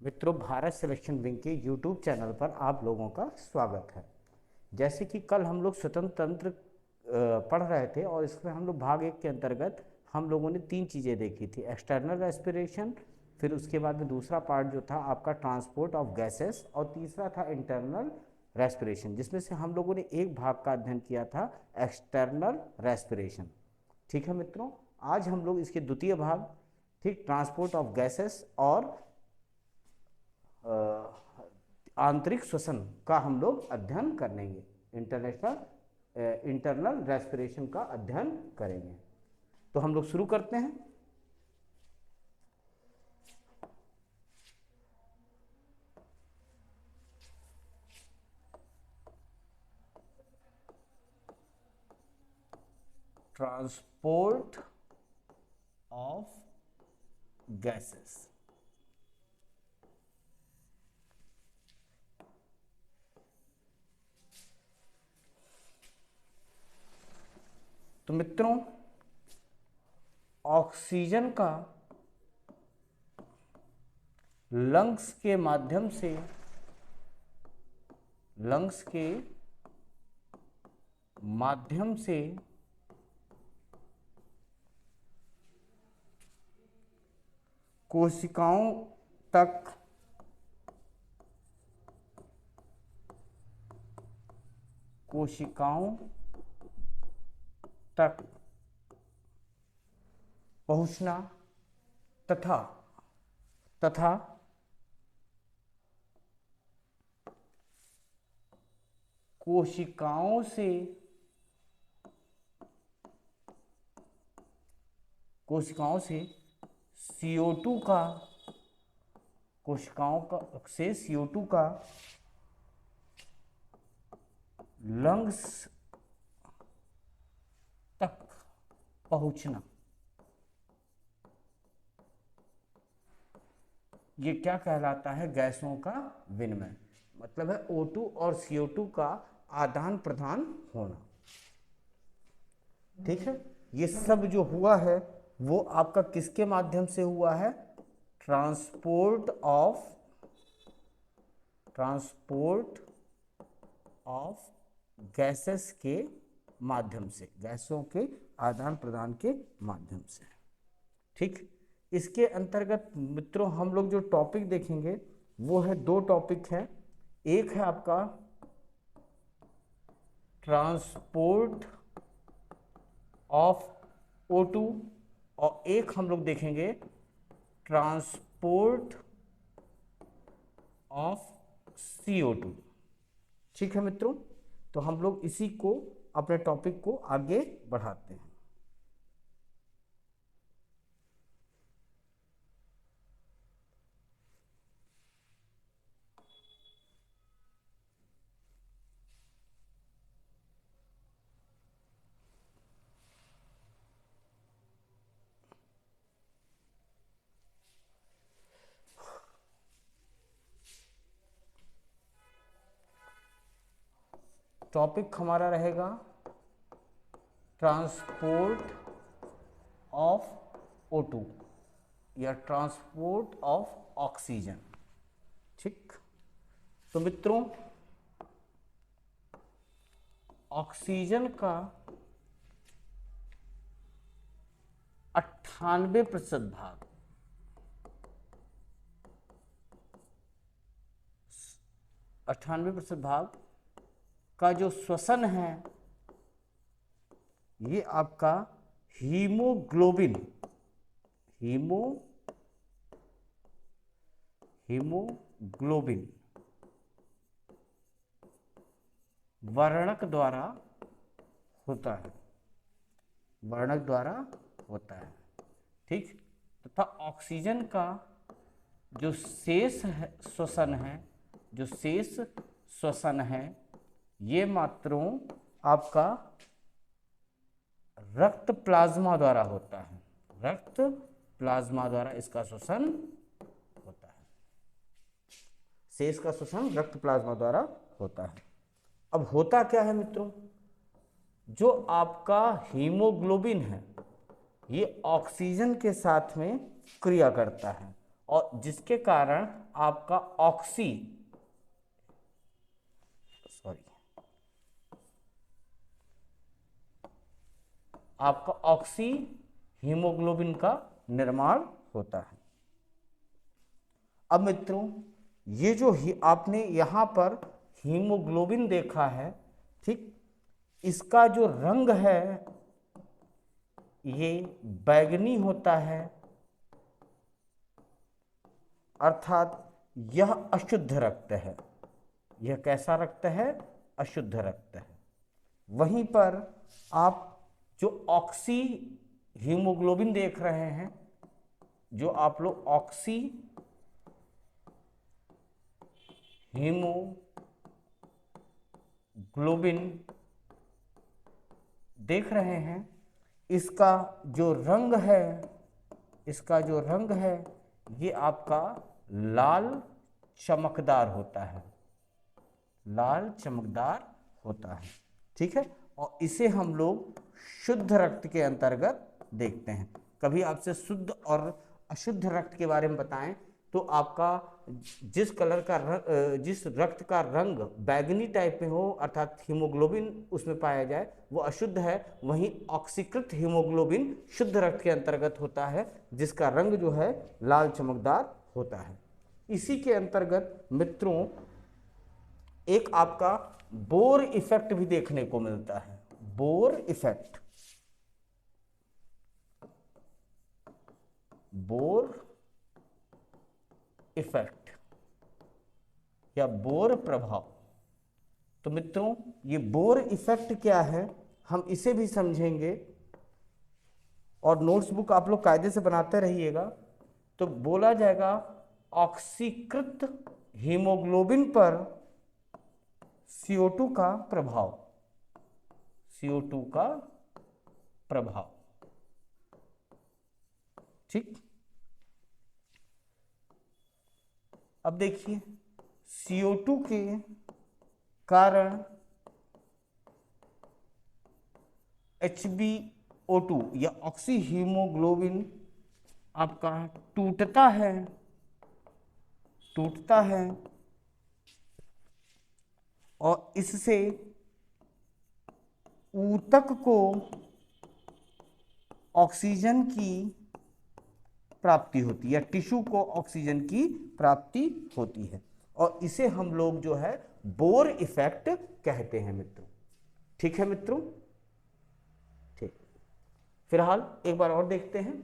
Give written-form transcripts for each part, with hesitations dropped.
मित्रों, Bharat selection wing के YouTube channel पर आप लोगों का स्वागत है। जैसे कि कल हम लोग स्वतंत्र तंत्र पढ़ रहे थे और इसमें हम लोग भाग 1 के अंतर्गत हम लोगों ने 3 चीज़ें देखी थी। एक्सटर्नल रेस्पिरेशन, फिर उसके बाद में दूसरा पार्ट जो था आपका ट्रांसपोर्ट ऑफ गैसेस, और तीसरा था इंटरनल रेस्पिरेशन, जिसमें से हम लोगों ने एक भाग का अध्ययन किया था एक्सटर्नल रेस्पिरेशन। ठीक है मित्रों, आज हम लोग इसके द्वितीय भाग, ठीक, ट्रांसपोर्ट ऑफ गैसेस और आंतरिक श्वसन का हम लोग अध्ययन करेंगे। इंटरनल रेस्पिरेशन का अध्ययन करेंगे। तो हम लोग शुरू करते हैं। Transport of gases. तो मित्रों, ऑक्सीजन का लंग्स के माध्यम से कोशिकाओं तक पहुंचना तथा कोशिकाओं से CO2 का लंग्स तक पहुंचना, ये क्या कहलाता है? गैसों का विनिमय। मतलब है O2 और CO2 का आदान प्रदान होना। ठीक है, ये सब जो हुआ है वो आपका किसके माध्यम से हुआ है? ट्रांसपोर्ट ऑफ गैसेस के माध्यम से, गैसों के आदान प्रदान के माध्यम से। ठीक, इसके अंतर्गत मित्रों हम लोग जो टॉपिक देखेंगे वो है, 2 टॉपिक है। एक है आपका ट्रांसपोर्ट ऑफ O2 और एक हम लोग देखेंगे ट्रांसपोर्ट ऑफ CO2। ठीक है मित्रों, तो हम लोग इसी को, अपने टॉपिक को आगे बढ़ाते हैं। टॉपिक हमारा रहेगा ट्रांसपोर्ट ऑफ O2 या ट्रांसपोर्ट ऑफ ऑक्सीजन। ठीक, तो मित्रों ऑक्सीजन का 98% भाग, 98% भाग का जो श्वसन है ये आपका हीमोग्लोबिन वर्णक द्वारा होता है। ठीक, तथा ऑक्सीजन का जो शेष श्वसन है ये मात्रों आपका रक्त प्लाज्मा द्वारा होता है। रक्त प्लाज्मा द्वारा इसका श्वसन होता है। शेष का श्वसन रक्त प्लाज्मा द्वारा होता है। अब होता क्या है मित्रों, जो आपका हीमोग्लोबिन है ये ऑक्सीजन के साथ में क्रिया करता है और जिसके कारण आपका ऑक्सी हीमोग्लोबिन का निर्माण होता है। अब मित्रों, ये जो आपने यहां पर हीमोग्लोबिन देखा है, ठीक, इसका जो रंग है ये बैंगनी होता है, अर्थात यह अशुद्ध रक्त है। यह कैसा रक्त है? अशुद्ध रक्त है। वहीं पर आप जो ऑक्सी हीमोग्लोबिन देख रहे हैं, जो आप लोग ऑक्सी हीमोग्लोबिन देख रहे हैं, इसका जो रंग है, ये आपका लाल चमकदार होता है, लाल चमकदार होता है, ठीक है। और इसे हम लोग शुद्ध रक्त के अंतर्गत देखते हैं। कभी आपसे शुद्ध और अशुद्ध रक्त के बारे में बताएं तो आपका जिस रक्त का रंग बैंगनी टाइप में हो, अर्थात हीमोग्लोबिन उसमें पाया जाए, वो अशुद्ध है। वहीं ऑक्सीकृत हीमोग्लोबिन शुद्ध रक्त के अंतर्गत होता है, जिसका रंग जो है लाल चमकदार होता है। इसी के अंतर्गत मित्रों एक आपका बोर इफेक्ट भी देखने को मिलता है। बोर इफेक्ट, या बोर प्रभाव। तो मित्रों ये बोर इफेक्ट क्या है, हम इसे भी समझेंगे, और नोट्स बुक आप लोग कायदे से बनाते रहिएगा। तो बोला जाएगा ऑक्सीकृत हीमोग्लोबिन पर CO2 का प्रभाव, CO2 का प्रभाव, ठीक। अब देखिए CO2 के कारण HbO2 या ऑक्सी हीमोग्लोबिन आपका टूटता है और इससे ऊतक को ऑक्सीजन की प्राप्ति होती है, या टिश्यू को ऑक्सीजन की प्राप्ति होती है, और इसे हम लोग जो है बोर इफेक्ट कहते हैं मित्रों। ठीक है मित्रों, ठीक। फिलहाल एक बार और देखते हैं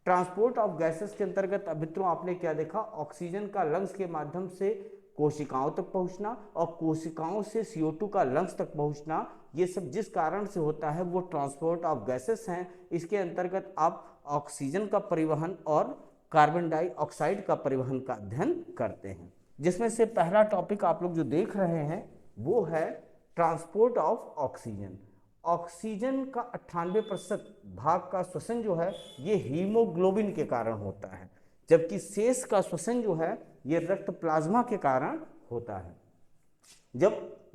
ट्रांसपोर्ट ऑफ गैसेस के अंतर्गत। अब मित्रों आपने क्या देखा, ऑक्सीजन का लंग्स के माध्यम से कोशिकाओं तक पहुंचना और कोशिकाओं से CO2 का लंग्स तक पहुंचना, ये सब जिस कारण से होता है वो ट्रांसपोर्ट ऑफ गैसेस हैं। इसके अंतर्गत आप ऑक्सीजन का परिवहन और कार्बन डाइऑक्साइड का परिवहन का अध्ययन करते हैं, जिसमें से पहला टॉपिक आप लोग जो देख रहे हैं वो है ट्रांसपोर्ट ऑफ ऑक्सीजन। ऑक्सीजन का 98% भाग का श्वसन जो है ये हीमोग्लोबिन के कारण होता है, जबकि शेष का श्वसन जो है ये रक्त प्लाज्मा के कारण होता है।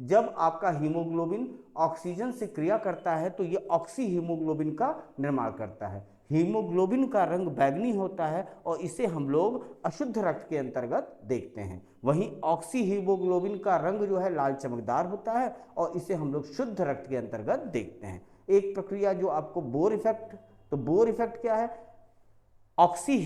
जब आपका हीमोग्लोबिन ऑक्सीजन से क्रिया करता है तो ये ऑक्सी हीमोग्लोबिन का निर्माण करता है। हीमोग्लोबिन का रंग बैंगनी होता है और इसे हम लोग अशुद्ध रक्त के अंतर्गत देखते हैं। वहीं ऑक्सी हीमोग्लोबिन का रंग जो है लाल चमकदार होता है और इसे हम लोग शुद्ध रक्त के अंतर्गत देखते हैं। एक प्रक्रिया जो आपको बोर इफेक्ट, तो बोर इफेक्ट क्या है, ऑक्सी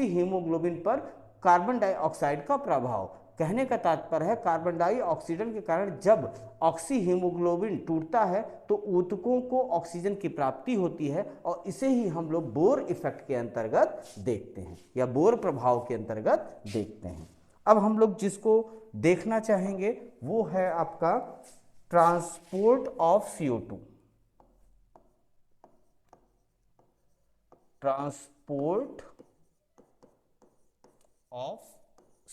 हीमोग्लोबिन पर कार्बन डाइऑक्साइड का प्रभाव। कहने का तात्पर्य है कार्बन डाइऑक्सीजन के कारण जब ऑक्सी हीमोग्लोबिन टूटता है तो ऊतकों को ऑक्सीजन की प्राप्ति होती है, और इसे ही हम लोग बोर इफेक्ट के अंतर्गत देखते हैं या बोर प्रभाव के अंतर्गत देखते हैं। अब हम लोग जिसको देखना चाहेंगे वो है आपका transport of CO2। Transport of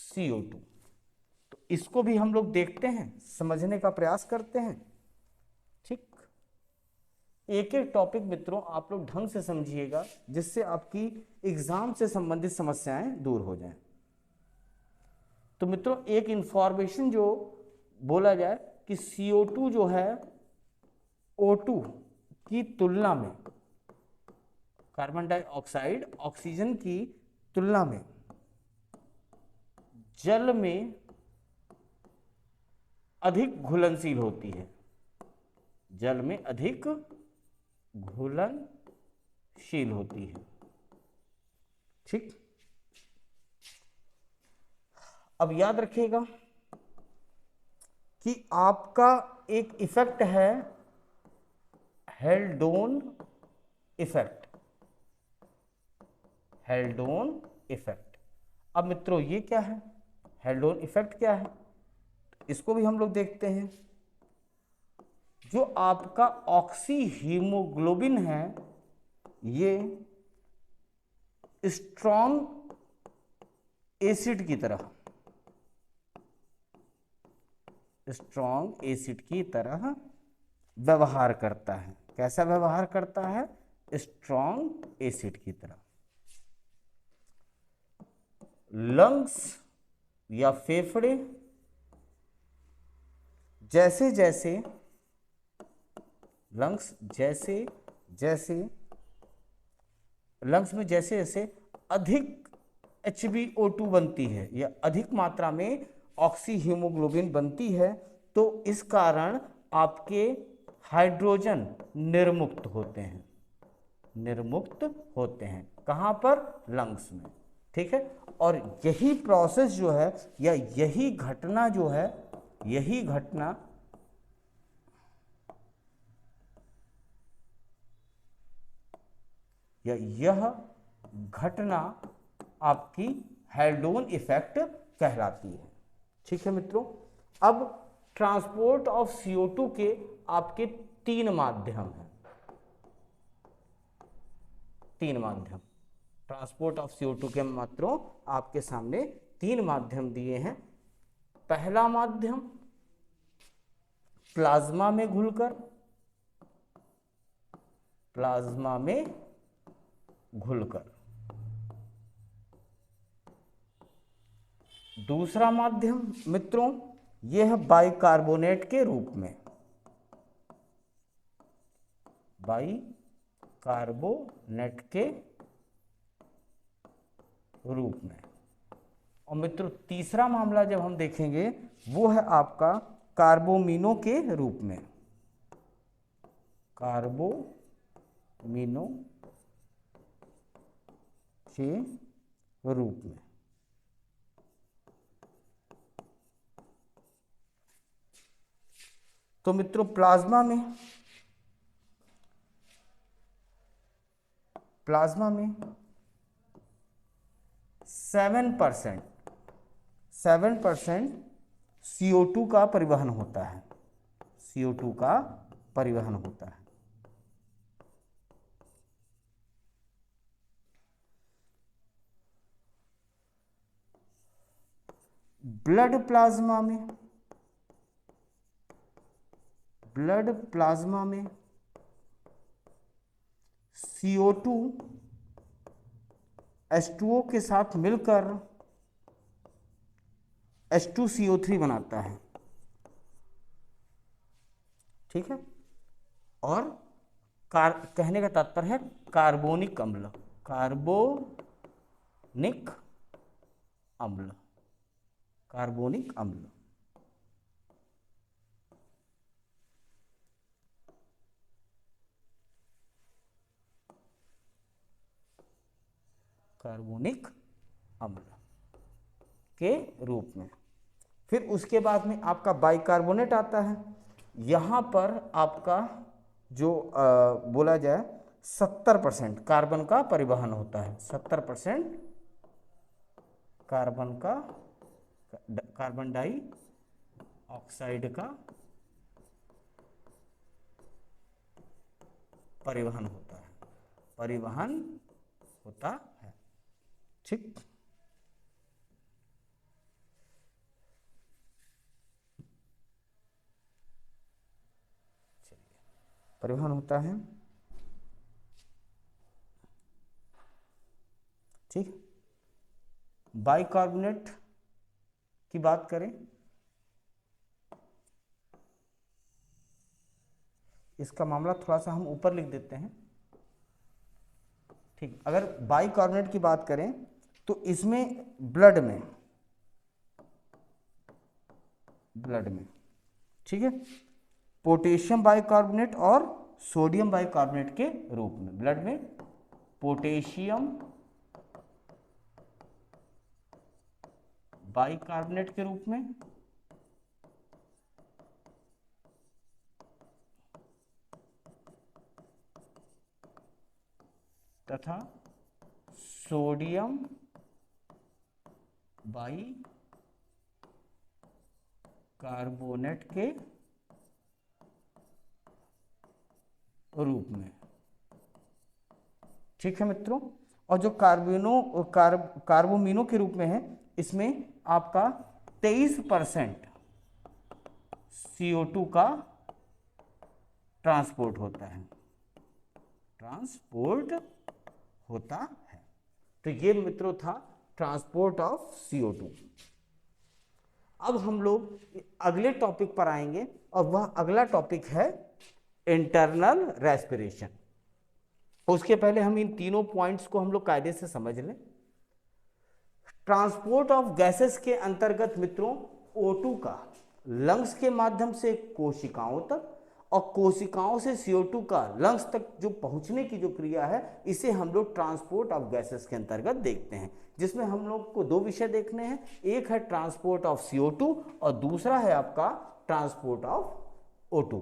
CO2, तो इसको भी हम लोग देखते हैं, समझने का प्रयास करते हैं। ठीक, एक एक टॉपिक मित्रों आप लोग ढंग से समझिएगा जिससे आपकी एग्जाम से संबंधित समस्याएं दूर हो जाएं। तो मित्रों एक इंफॉर्मेशन जो बोला जाए कि CO2 जो है O2 की तुलना में कार्बन डाइऑक्साइड ऑक्सीजन की तुलना में जल में अधिक घुलनशील होती है, जल में अधिक घुलनशील होती है। ठीक, अब याद रखिएगा कि आपका एक इफेक्ट है हेल्डोन इफेक्ट, हेल्डोन इफेक्ट। अब मित्रों ये क्या है, हेल्डोन इफेक्ट क्या है, इसको भी हम लोग देखते हैं। जो आपका ऑक्सी हीमोग्लोबिन है, ये स्ट्रॉन्ग एसिड की तरह, स्ट्रॉन्ग एसिड की तरह व्यवहार करता है। कैसा व्यवहार करता है, स्ट्रॉन्ग एसिड की तरह। लंग्स या फेफड़े जैसे जैसे लंग्स में जैसे जैसे अधिक HbO2 बनती है या अधिक मात्रा में ऑक्सी हीमोग्लोबिन बनती है, तो इस कारण आपके हाइड्रोजन निर्मुक्त होते हैं। कहाँ पर, लंग्स में। ठीक है, और यही प्रोसेस जो है या यही घटना जो है, यही घटना या यह घटना आपकी हेल्डोन इफेक्ट कहलाती है। ठीक है मित्रों, अब ट्रांसपोर्ट ऑफ CO2 के आपके तीन माध्यम हैं, तीन माध्यम। ट्रांसपोर्ट ऑफ CO2 के मित्रों आपके सामने तीन माध्यम दिए हैं। पहला माध्यम प्लाज्मा में घुलकर, प्लाज्मा में घुलकर। दूसरा माध्यम मित्रों यह बाइकार्बोनेट के रूप में, बाइकार्बोनेट के रूप में। और मित्रों तीसरा मामला जब हम देखेंगे वो है आपका कार्बोमिनो के रूप में, कार्बोमिनो के रूप में। तो मित्रों प्लाज्मा में 7% CO2 का परिवहन होता है, CO2 का परिवहन होता है। ब्लड प्लाज्मा में CO2 H2O के साथ मिलकर H2CO3 बनाता है। ठीक है, और कहने का तात्पर्य है कार्बोनिक अम्ल, कार्बोनिक अम्ल, कार्बोनिक अम्ल। कार्बोनिक अम्ल के रूप में। फिर उसके बाद में आपका बाइकार्बोनेट आता है। यहाँ पर आपका जो बोला जाए 70% कार्बन का परिवहन होता है, 70% कार्बन डाइऑक्साइड का परिवहन होता है। ठीक, परिवहन होता है। ठीक, बाइकार्बोनेट की बात करें, इसका मामला थोड़ा सा हम ऊपर लिख देते हैं। ठीक, अगर बाइकार्बोनेट की बात करें तो इसमें ब्लड में, ठीक है, पोटेशियम बाइकार्बोनेट और सोडियम बाइकार्बोनेट के रूप में, ब्लड में पोटेशियम बाइकार्बोनेट के रूप में तथा सोडियम बाइकार्बोनेट के रूप में, ठीक है मित्रों। और जो कार्बोमीनो के रूप में है, इसमें आपका 23% CO2 का ट्रांसपोर्ट होता है, तो ये मित्रों था ट्रांसपोर्ट ऑफ CO2। अब हम लोग अगले टॉपिक पर आएंगे और वह अगला टॉपिक है इंटरनल रेस्पिरेशन। उसके पहले हम इन तीनों पॉइंट्स को हम लोग कायदे से समझ लें। ट्रांसपोर्ट ऑफ गैसेस के अंतर्गत मित्रों O2 का लंग्स के माध्यम से कोशिकाओं तक और कोशिकाओं से CO2 का लंग्स तक जो पहुंचने की जो क्रिया है, इसे हम लोग ट्रांसपोर्ट ऑफ गैसेस के अंतर्गत देखते हैं, जिसमें हम लोग को दो विषय देखने हैं। एक है ट्रांसपोर्ट ऑफ CO2 और दूसरा है आपका transport of O2।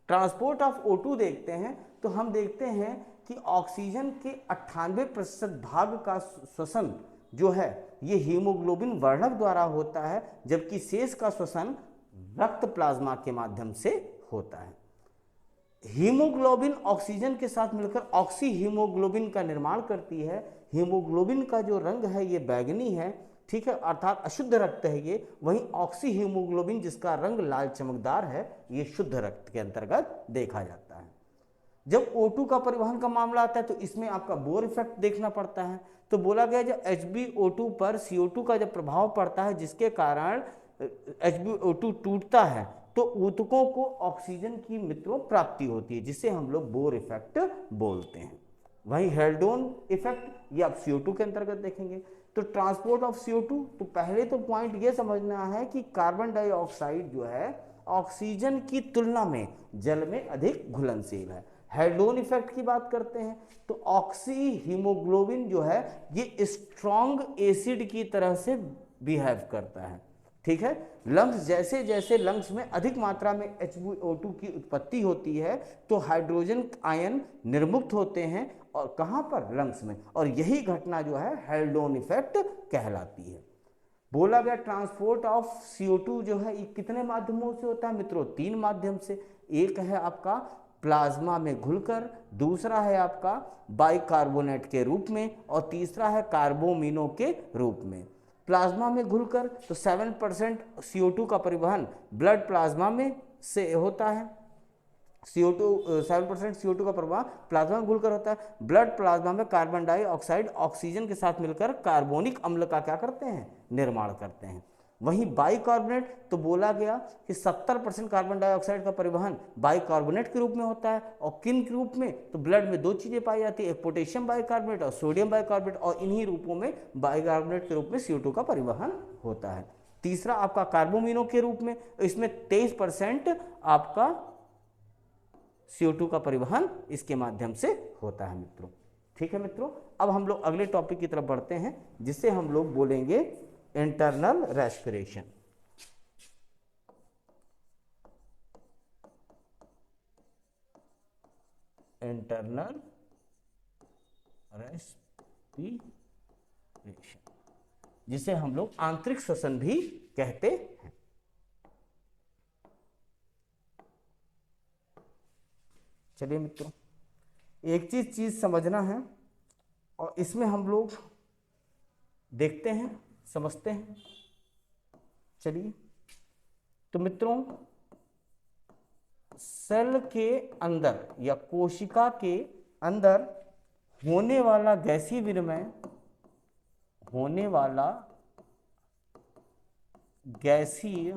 Transport of O2 देखते हैं तो हम देखते हैं कि ऑक्सीजन के 98% भाग का श्वसन जो है ये हीमोग्लोबिन वर्णक द्वारा होता है, जबकि शेष का श्वसन रक्त प्लाज्मा के माध्यम से होता है। हीमोग्लोबिन ऑक्सीजन के साथ मिलकर ऑक्सी हीमोग्लोबिन का निर्माण करती है। हीमोग्लोबिन का जो रंग है ये बैंगनी है, ठीक है, अर्थात अशुद्ध रक्त है ये। वहीं ऑक्सी हीमोग्लोबिन जिसका रंग लाल चमकदार है, ये शुद्ध रक्त के अंतर्गत देखा जाता है। जब O2 का परिवहन का मामला आता है तो इसमें आपका बोर इफेक्ट देखना पड़ता है। तो बोला गया जब HbO2 पर CO2 का जब प्रभाव पड़ता है, जिसके कारण HbO2 टूटता है, तो ऊतकों को ऑक्सीजन की मित्रों प्राप्ति होती है, जिसे हम लोग बोर इफेक्ट बोलते हैं। वही हेल्डोन इफेक्ट ये आप CO2 के अंतर्गत देखेंगे। तो ट्रांसपोर्ट ऑफ CO2, तो पहले तो पॉइंट ये समझना है कि कार्बन डाइऑक्साइड जो है ऑक्सीजन की तुलना में जल में अधिक घुलनशील है। हेल्डोन इफेक्ट की बात करते हैं तो ऑक्सी हीमोग्लोबिन जो है ये स्ट्रॉन्ग एसिड की तरह से बिहेव करता है, ठीक है। लंग्स जैसे जैसे लंग्स में अधिक मात्रा में HbO2 की उत्पत्ति होती है तो हाइड्रोजन आयन निर्मुक्त होते हैं, और कहां पर, लंग्स में, और यही घटना जो है हेल्डोन इफेक्ट कहलाती है। बोला गया ट्रांसपोर्ट ऑफ CO2 जो है ये कितने माध्यमों से होता है मित्रों, 3 माध्यम से। एक है आपका प्लाज्मा में घुलकर, दूसरा है आपका बाइकार्बोनेट के रूप में, और तीसरा है कार्बोमीनो के रूप में। प्लाज्मा में घुलकर तो 7% CO2 का परिवहन ब्लड प्लाज्मा में से होता है। 7% CO2 का प्रवाह प्लाज्मा में घुलकर होता है। ब्लड प्लाज्मा में कार्बन डाइऑक्साइड ऑक्सीजन के साथ मिलकर कार्बोनिक अम्ल का क्या करते हैं, निर्माण करते हैं। वहीं बाइकार्बोनेट तो बोला गया कि 70% कार्बन डाइऑक्साइड का परिवहन बाइकार्बोनेट के रूप में होता है। और किन के रूप में, तो ब्लड में 2 चीजें पाई जाती है, एक पोटेशियम बाइकार्बोनेट और सोडियम बाइकार्बोनेट, और इन्हीं रूपों में बाइकार्बोनेट के रूप में CO2 का परिवहन होता है। तीसरा आपका कार्बोमीनो के रूप में, इसमें 23% आपका CO2 का परिवहन इसके माध्यम से होता है मित्रों, ठीक है मित्रों। अब हम लोग अगले टॉपिक की तरफ बढ़ते हैं, जिससे हम लोग बोलेंगे इंटरनल रेस्पिरेशन। इंटरनल रेस्पिरेशन, जिसे हम लोग आंतरिक श्वसन भी कहते हैं। चलिए मित्रों, एक चीज समझना है और इसमें हम लोग देखते हैं, समझते हैं। चलिए, तो मित्रों सेल के अंदर या कोशिका के अंदर होने वाला गैसीय विनिमय, होने वाला गैसीय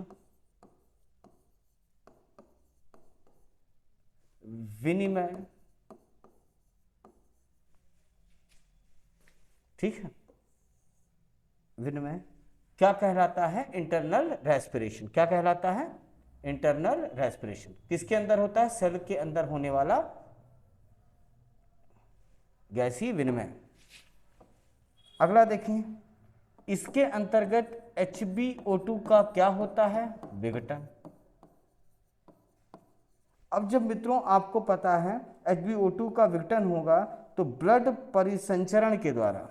विनिमय, ठीक है, विनिमय क्या कहलाता है? Internal respiration. क्या कहलाता है? Internal respiration. किसके अंदर होता है? सेल के अंदर होने वाला गैसीय विनिमय। अगला देखें, इसके अंतर्गत HbO2 का क्या होता है? विघटन। अब जब मित्रों आपको पता है HbO2 का विघटन होगा तो ब्लड परिसंचरण के द्वारा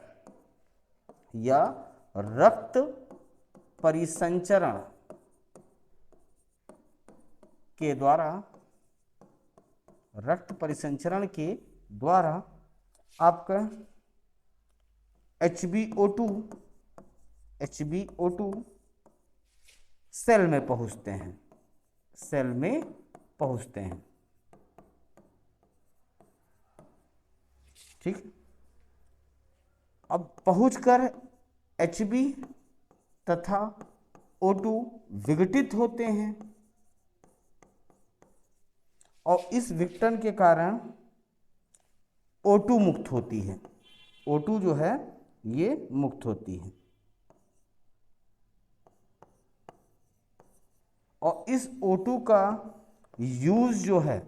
या रक्त परिसंचरण के द्वारा, रक्त परिसंचरण के द्वारा आपका HbO2 सेल में पहुंचते हैं, सेल में पहुंचते हैं। ठीक, अब पहुंचकर Hb तथा O2 विघटित होते हैं और इस विघटन के कारण O2 मुक्त होती है। O2 जो है ये मुक्त होती है और इस O2 का यूज जो है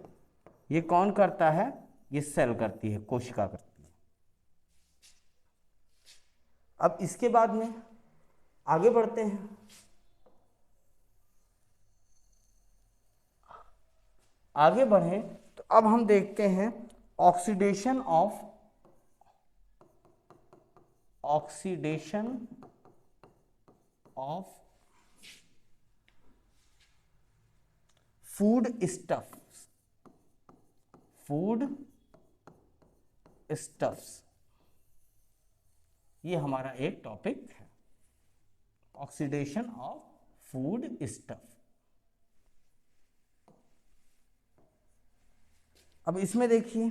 ये कौन करता है? ये सेल करती है, कोशिका करती है। अब इसके बाद में आगे बढ़ते हैं। आगे बढ़ें तो अब हम देखते हैं ऑक्सीडेशन ऑफ फूड स्टफ्स। ये हमारा एक टॉपिक है, ऑक्सीडेशन ऑफ फूड स्टफ। अब इसमें देखिए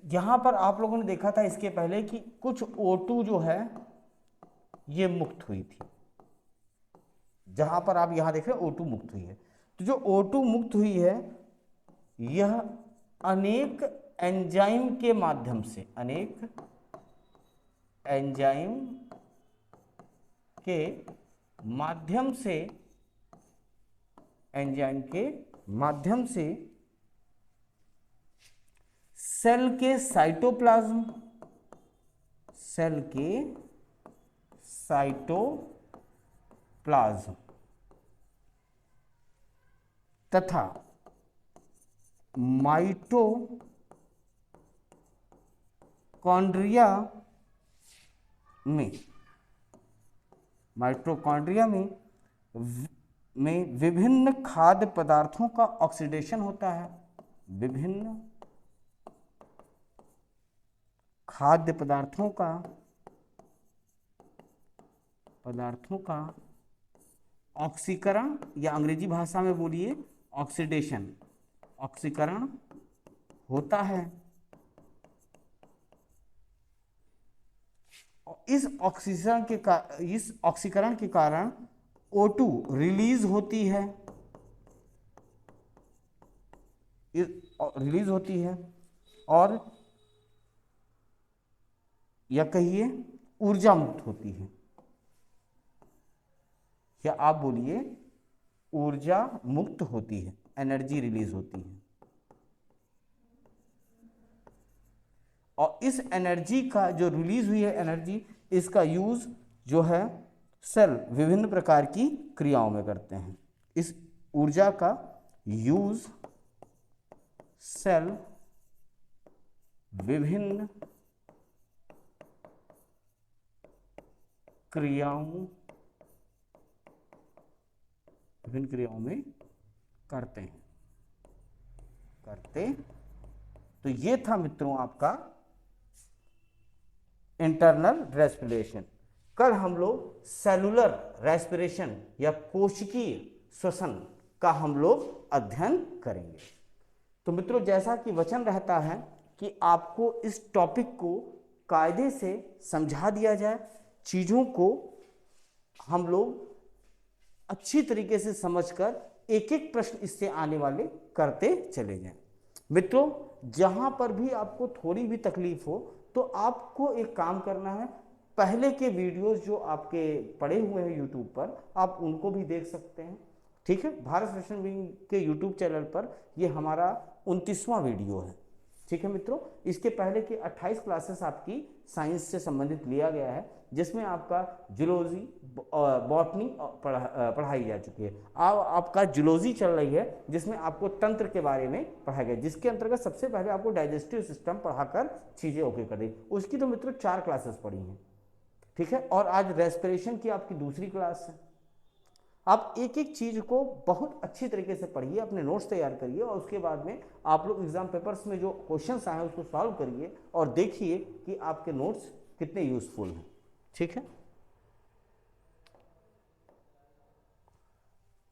यहां पर आप लोगों ने देखा था इसके पहले कि कुछ O2 जो है ये मुक्त हुई थी। जहां पर आप यहां देख रहे हैं O2 मुक्त हुई है, तो जो O2 मुक्त हुई है यह अनेक एंजाइम के माध्यम से, अनेक एंजाइम के माध्यम से, एंजाइम के माध्यम से सेल के साइटोप्लाज्म, सेल के साइटोप्लाज्म तथा माइटोकॉन्ड्रिया में विभिन्न खाद्य पदार्थों का ऑक्सीडेशन होता है। विभिन्न खाद्य पदार्थों का ऑक्सीकरण, या अंग्रेजी भाषा में बोलिए ऑक्सीडेशन, ऑक्सीकरण होता है। इस ऑक्सीकरण के कारण O2 रिलीज होती है और या कहिए ऊर्जा मुक्त होती है, या आप बोलिए ऊर्जा मुक्त होती है, एनर्जी रिलीज होती है। और इस एनर्जी का जो रिलीज हुई है एनर्जी, इसका यूज जो है सेल विभिन्न प्रकार की क्रियाओं में करते हैं। इस ऊर्जा का यूज सेल विभिन्न क्रियाओं में करते हैं। तो ये था मित्रों आपका इंटरनल रेस्पिरेशन। कल हम लोग सेलुलर रेस्पिरेशन या कोशिकीय श्वसन का हम लोग अध्ययन करेंगे। तो मित्रों जैसा कि वचन रहता है कि आपको इस टॉपिक को कायदे से समझा दिया जाए, चीज़ों को हम लोग अच्छी तरीके से समझकर एक एक प्रश्न इससे आने वाले करते चले जाएं। मित्रों, जहां पर भी आपको थोड़ी भी तकलीफ हो तो आपको एक काम करना है, पहले के वीडियोस जो आपके पड़े हुए हैं यूट्यूब पर, आप उनको भी देख सकते हैं। ठीक है, भारत फैशन विंग के यूट्यूब चैनल पर ये हमारा 29वां वीडियो है। ठीक है मित्रों, इसके पहले की 28 क्लासेस आपकी साइंस से संबंधित लिया गया है, जिसमें आपका जूलॉजी बॉटनी पढ़ाई जा चुकी है। अब आपका जूलॉजी चल रही है, जिसमें आपको तंत्र के बारे में पढ़ाया गया, जिसके अंतर्गत सबसे पहले आपको डाइजेस्टिव सिस्टम पढ़ाकर चीजें ओके कर दी। उसकी तो मित्रों 4 क्लासेस पढ़ी हैं। ठीक है, और आज रेस्पिरेशन की आपकी दूसरी क्लास है। आप एक एक चीज को बहुत अच्छी तरीके से पढ़िए, अपने नोट्स तैयार करिए, और उसके बाद में आप लोग एग्जाम पेपर्स में जो क्वेश्चंस आए हैं उसको सॉल्व करिए और देखिए कि आपके नोट्स कितने यूजफुल हैं। ठीक है,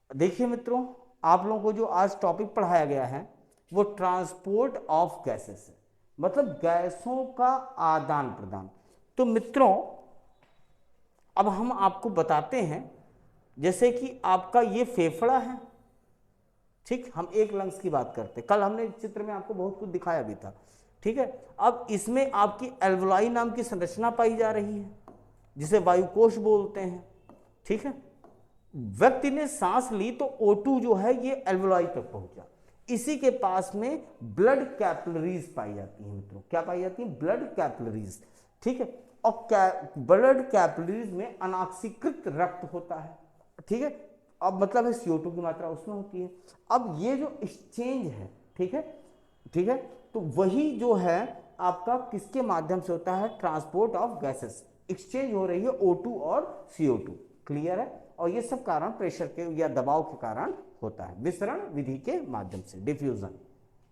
देखिए मित्रों, आप लोगों को जो आज टॉपिक पढ़ाया गया है वो ट्रांसपोर्ट ऑफ गैसेस है, मतलब गैसों का आदान प्रदान। तो मित्रों, अब हम आपको बताते हैं, जैसे कि आपका ये फेफड़ा है। ठीक, हम एक लंग्स की बात करते हैं, कल हमने चित्र में आपको बहुत कुछ दिखाया भी था। ठीक है, अब इसमें आपकी एल्वोलाई नाम की संरचना पाई जा रही है, जिसे वायुकोश बोलते हैं। ठीक है, व्यक्ति ने सांस ली तो O2 जो है ये एल्वोलाई तक पहुंचा। इसी के पास में ब्लड कैपिलरीज पाई जाती हैं मित्रों। क्या पाई जाती है? Blood capillaries. ठीक है, और ब्लड कैपिलरीज में अनॉक्सीकृत रक्त होता है। ठीक है, अब मतलब है CO2 की मात्रा उसमें होती है। अब ये जो एक्सचेंज है, ठीक है, ठीक है, तो वही जो है आपका किसके माध्यम से होता है? Transport of gases. एक्सचेंज हो रही है O2 और CO2। क्लियर है? और ये सब कारण प्रेशर के या दबाव के कारण होता है, विसरण विधि के माध्यम से, डिफ्यूजन।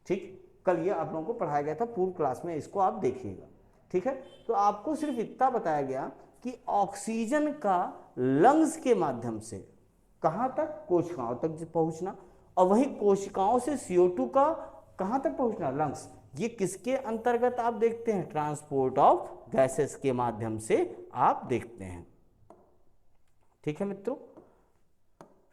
ठीक, कल ये आप लोगों को पढ़ाया गया था पूर्व क्लास में, इसको आप देखिएगा। ठीक है, तो आपको सिर्फ इतना बताया गया कि ऑक्सीजन का लंग्स के माध्यम से कहां तक? कोशिकाओं तक पहुंचना, और वही कोशिकाओं से CO2 का कहां तक पहुंचना? लंग्स। ये किसके अंतर्गत आप देखते हैं? ट्रांसपोर्ट ऑफ गैसेस के माध्यम से आप देखते हैं। ठीक है मित्रों,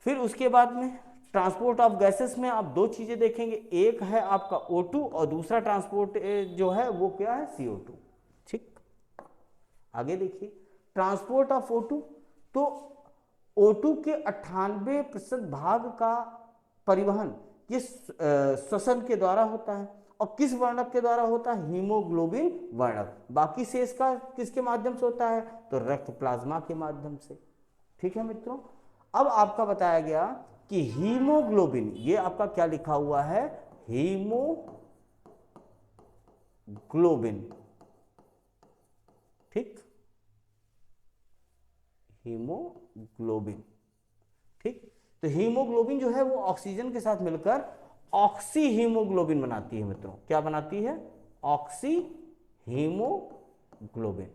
फिर उसके बाद में ट्रांसपोर्ट ऑफ गैसेस में आप दो चीजें देखेंगे, एक है आपका O2 और दूसरा ट्रांसपोर्ट जो है वो क्या है? CO2। ठीक, आगे देखिए, ट्रांसपोर्ट ऑफ O2, तो O2 के 98% भाग का परिवहन ये श्वसन के द्वारा होता है। और किस वर्णक के द्वारा होता है? हीमोग्लोबिन वर्णक। बाकी शेष का किसके माध्यम से होता है? तो रक्त प्लाज्मा के माध्यम से। ठीक है मित्रों, अब आपका बताया गया कि हीमोग्लोबिन, ये आपका क्या लिखा हुआ है? हीमोग्लोबिन। ठीक, हीमोग्लोबिन। ठीक, तो हीमोग्लोबिन जो है वो ऑक्सीजन के साथ मिलकर ऑक्सी हीमोग्लोबिन बनाती है मित्रों। क्या बनाती है? Oxy haemoglobin.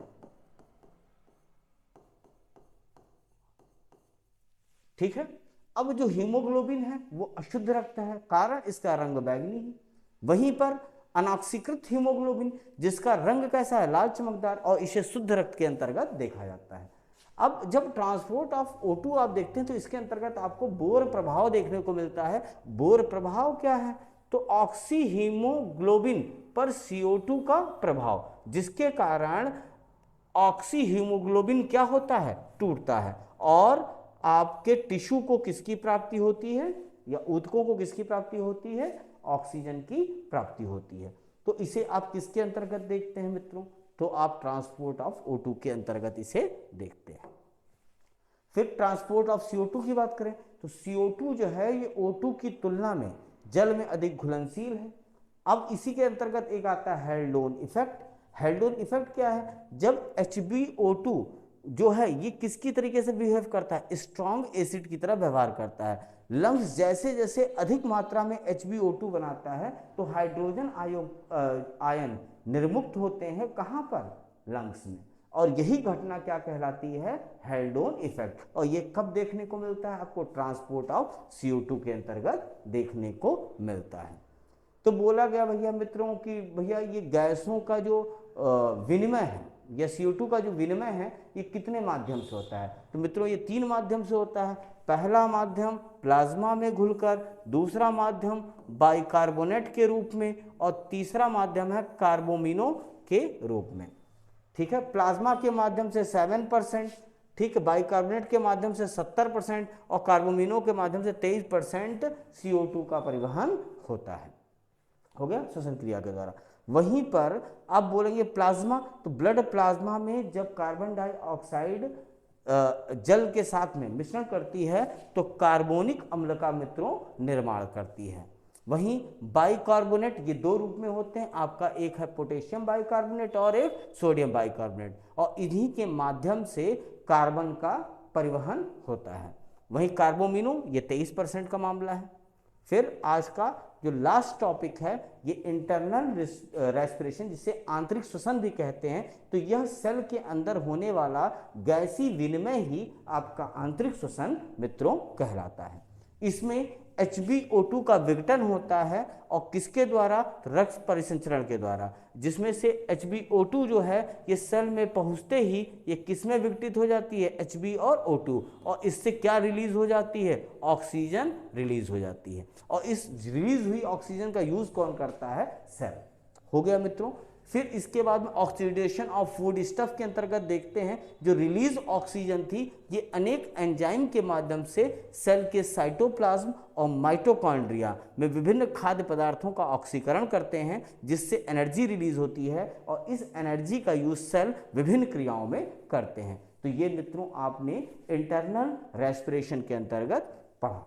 ठीक है, अब जो हीमोग्लोबिन है वो अशुद्ध रक्त है, कारण इसका रंग बैंगनी है। वहीं पर अनॉक्सीकृत हीमोग्लोबिन, जिसका रंग कैसा है? लाल चमकदार, और इसे शुद्ध रक्त के अंतर्गत देखा जाता है। अब जब ट्रांसपोर्ट ऑफ O2 आप देखते हैं तो इसके अंतर्गत आपको बोर प्रभाव देखने को मिलता है। बोर प्रभाव क्या है? तो ऑक्सी हीमोग्लोबिन पर CO2 का प्रभाव, जिसके कारण ऑक्सी हीमोग्लोबिन क्या होता है? टूटता है, और आपके टिश्यू को किसकी प्राप्ति होती है? या ऊतकों को किसकी प्राप्ति होती है? ऑक्सीजन की प्राप्ति होती है। तो इसे आप किसके अंतर्गत देखते हैं मित्रों? तो आप ट्रांसपोर्ट ऑफ O2 के अंतर्गत इसे देखते हैं। फिर ट्रांसपोर्ट ऑफ CO2 की बात करें तो CO2 जो है ये O2 की तुलना में जल में अधिक घुलनशील है। अब इसी के अंतर्गत एक आता है हेल्डोन इफेक्ट। हेल्डोन इफेक्ट क्या है? जब HbO2 जो है ये किसकी तरीके से बिहेव करता है? स्ट्रॉन्ग एसिड की तरह व्यवहार करता है। लंग्स जैसे जैसे अधिक मात्रा में HbO2 बनाता है तो हाइड्रोजन आयन निर्मुक्त होते हैं। कहां पर? लंग्स में। और यही घटना क्या कहलाती है? हेल्डोन इफेक्ट। और ये कब देखने को मिलता है आपको? ट्रांसपोर्ट ऑफ CO2 के अंतर्गत देखने को मिलता है। तो बोला गया भैया मित्रों कि भैया ये गैसों का जो विनिमय है या CO2 का जो विनिमय है ये कितने माध्यम से होता है? तो मित्रों ये 3 माध्यम से होता है। पहला माध्यम प्लाज्मा में घुलकर, दूसरा माध्यम बाइकार्बोनेट के रूप में और तीसरा माध्यम है कार्बोमिनो के रूप में। ठीक है, प्लाज्मा के माध्यम से 7%, ठीक है, बाइकार्बोनेट के माध्यम से 70% और कार्बोमिनो के माध्यम से 23% CO2 का परिवहन होता है। हो गया श्वसन क्रिया के द्वारा। वहीं पर अब बोलेंगे प्लाज्मा, तो ब्लड प्लाज्मा में जब कार्बन डाइऑक्साइड जल के साथ में मिश्रण करती है तो कार्बोनिक अम्ल का मित्रों निर्माण करती है। वहीं बाइकार्बोनेट ये 2 रूप में होते हैं आपका, एक है पोटेशियम बाइकार्बोनेट और एक सोडियम बाइकार्बोनेट, और इन्हीं के माध्यम से कार्बन का परिवहन होता है। वहीं कार्बोमिनो ये 23% का मामला है। फिर आज का जो लास्ट टॉपिक है ये इंटरनल रेस्पिरेशन, जिसे आंतरिक श्वसन भी कहते हैं। तो यह सेल के अंदर होने वाला गैसीय विनिमय ही आपका आंतरिक श्वसन मित्रों कहलाता है। इसमें HbO2 का विघटन होता है और किसके द्वारा? रक्त परिसंचरण के द्वारा, जिसमें से HbO2 जो है ये सेल में पहुंचते ही ये किस में विघटित हो जाती है? Hb और O2, और इससे क्या रिलीज हो जाती है? ऑक्सीजन रिलीज हो जाती है। और इस रिलीज हुई ऑक्सीजन का यूज कौन करता है? सेल। हो गया मित्रों। फिर इसके बाद में ऑक्सीडेशन ऑफ फूड स्टफ के अंतर्गत देखते हैं जो रिलीज ऑक्सीजन थी ये अनेक एंजाइम के माध्यम से सेल के साइटोप्लाज्म और माइटोकॉन्ड्रिया में विभिन्न खाद्य पदार्थों का ऑक्सीकरण करते हैं, जिससे एनर्जी रिलीज होती है और इस एनर्जी का यूज सेल विभिन्न क्रियाओं में करते हैं। तो ये मित्रों आपने इंटरनल रेस्पिरेशन के अंतर्गत पढ़ा।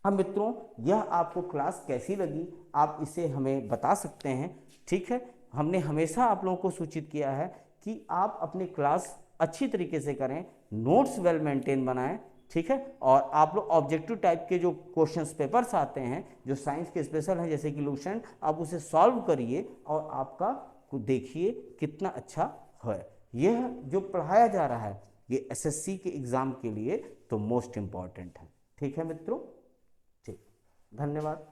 अब मित्रों यह आपको क्लास कैसी लगी आप इसे हमें बता सकते हैं। ठीक है, हमने हमेशा आप लोगों को सूचित किया है कि आप अपनी क्लास अच्छी तरीके से करें, नोट्स वेल मेंटेन बनाएं। ठीक है, और आप लोग ऑब्जेक्टिव टाइप के जो क्वेश्चंस पेपर्स आते हैं जो साइंस के स्पेशल हैं जैसे कि लूसेंट, आप उसे सॉल्व करिए और आपका देखिए कितना अच्छा है। यह जो पढ़ाया जा रहा है ये SSC के एग्जाम के लिए तो मोस्ट इम्पॉर्टेंट है। ठीक है मित्रों, ठीक, धन्यवाद।